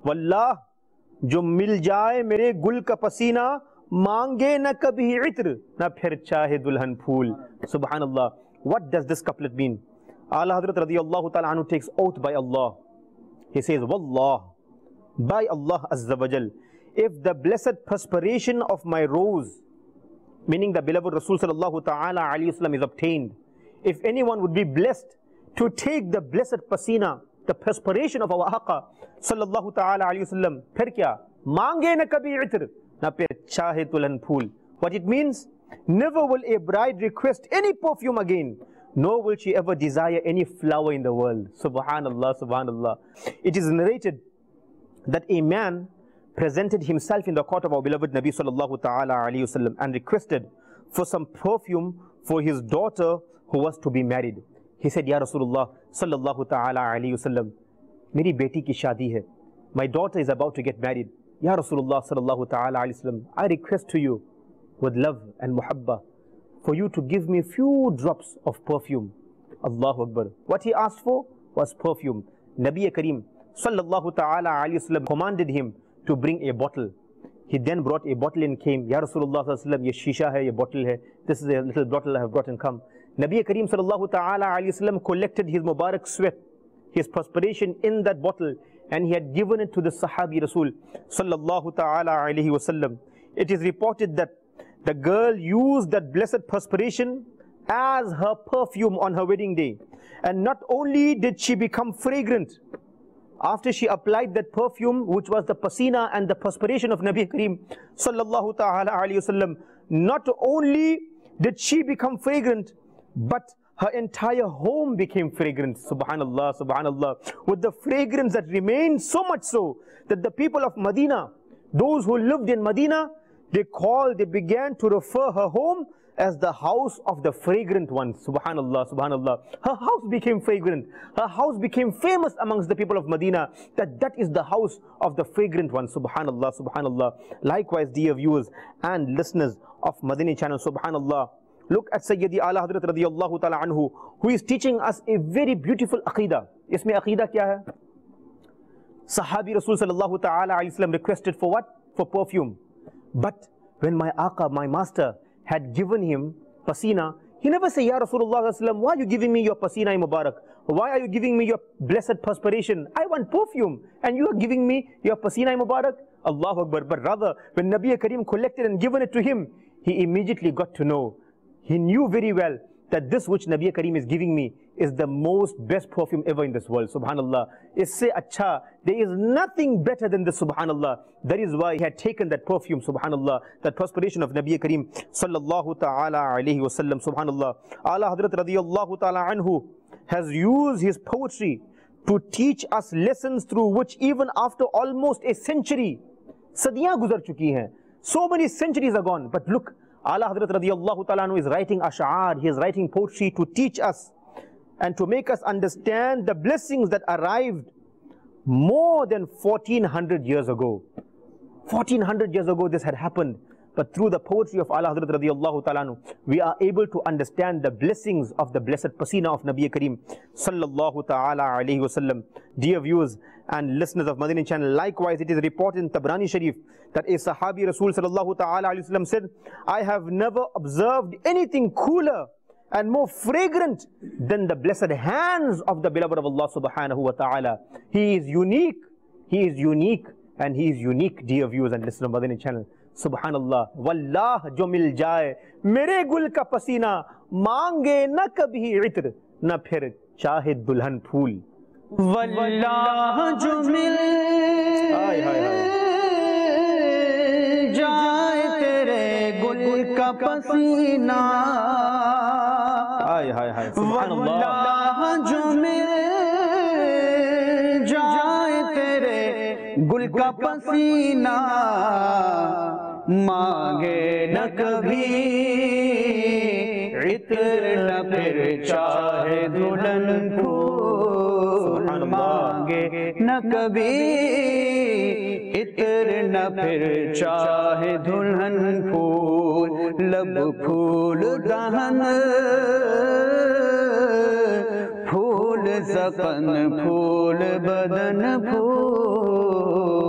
वल्लाह जो मिल जाए मेरे गुल का पसीना, मांगे न कभी इत्र न फिर चाहे दुल्हन फूल. Subhanallah. What does this couplet mean? Allah Hazrat radiyallahu ta'ala anhu takes oath by Allah. He says, Wallah, by Allah Azza wa Jal, if the blessed perspiration of my rose, meaning the beloved Rasul sallallahu ta'ala alayhi wasallam, is obtained, if anyone would be blessed to take the blessed pasina, the perspiration of our Aqa sallallahu ta'ala alayhi wasallam, phir kya? Mange na kabhi itr, na phir chahe tulan phool. What it means? Never will a bride request any perfume again, nor will she ever desire any flower in the world. Subhanallah, subhanallah. It is narrated that a man presented himself in the court of our beloved Nabi sallallahu ta'ala alayhi wasallam and requested for some perfume for his daughter who was to be married. He said, Ya Rasulullah sallallahu ta'ala alayhi wasallam, meri beti ki shaadi hai. My daughter is about to get married. Ya Rasulullah sallallahu ta'ala alayhi wasallam, I request to you with love and muhabba for you to give me a few drops of perfume. Allahu Akbar. What he asked for was perfume. Nabi Kareem sallallahu ta'ala alayhi wasallam commanded him to bring a bottle. He then brought a bottle and came. Ya Rasulullah sallallahu alayhi wasallam, ye shisha hai, ye bottle hai. This is a little bottle I have brought and come. Nabi Kareem sallallahu ta'ala alayhi wasallam collected his Mubarak sweat, his perspiration in that bottle, and he had given it to the Sahabi Rasul sallallahu ta'ala alayhi wasallam. It is reported that the girl used that blessed perspiration as her perfume on her wedding day. And not only did she become fragrant after she applied that perfume, which was the pasina and the perspiration of Nabi Kareem sallallahu ta'ala alayhi wasallam, not only did she become fragrant, but her entire home became fragrant. Subhanallah, subhanallah. With the fragrance that remained, so much so that the people of Medina, those who lived in Medina, they began to refer her home as the house of the fragrant one. Subhanallah, subhanallah. Her house became fragrant. Her house became famous amongst the people of Medina, that is the house of the fragrant one. Subhanallah, subhanallah. Likewise, dear viewers and listeners of Madani Channel, subhanallah, look at Sayyidi Ala Hazrat radiyallahu ta'ala anhu, who is teaching us a very beautiful aqidah. Isme aqidah kya hai? Sahabi Rasul sallallahu ta'ala alayhi wasallam requested for what? For perfume. But when my Aqa, my master, had given him pasina, he never said, Ya Rasulullah sallallahu alaihi wasallam, why are you giving me your pasina Mubarak? Why are you giving me your blessed perspiration? I want perfume, and you are giving me your pasina Mubarak? Allahu Akbar. But rather, when Nabi Kareem collected and given it to him, he immediately got to know. He knew very well that this which Nabi Kareem is giving me is the most best perfume ever in this world. Subhanallah. Isse acha, there is nothing better than this. Subhanallah. That is why he had taken that perfume. Subhanallah. That perspiration of Nabi Kareem sallallahu ta'ala alayhi wasallam. Subhanallah. Allah Hazrat radiyallahu ta'ala anhu has used his poetry to teach us lessons through which even after almost a century, sadiyan guzar chuki hain. So many centuries are gone. But look, Allah Hazrat radiyallahu ta'ala anhu is writing ash'ar, he is writing poetry to teach us and to make us understand the blessings that arrived more than 1400 years ago. 1400 years ago this had happened, but through the poetry of Allah Hazrat radiyallahu ta'ala anhu, we are able to understand the blessings of the blessed pasina of Nabi Kareem sallallahu ta'ala alayhi wasallam. Dear viewers and listeners of Madani Channel, likewise it is reported in Tabrani Sharif that a Sahabi Rasul sallallahu ta'ala alayhi wasallam said, I have never observed anything cooler and more fragrant than the blessed hands of the beloved of Allah subhanahu wa ta'ala. He is unique, and he is unique, dear viewers and listeners of Madani Channel. Subhanallah. Wallah jo mil jaye mere gul ka pasina, mange na kabhi itr na phir chahe dulhan phool. Wallah jo mil jaye tere gul ka pasina, wallah jo mil jaye tere gul ka pasina, मांगे न कभी इत्र न फिर चाहे दुल्हन फूल, मांगे न कभी इत्र न फिर चाहे दुल्हन फूल, लब फूल दहन फूल سکن پھول بدن پھول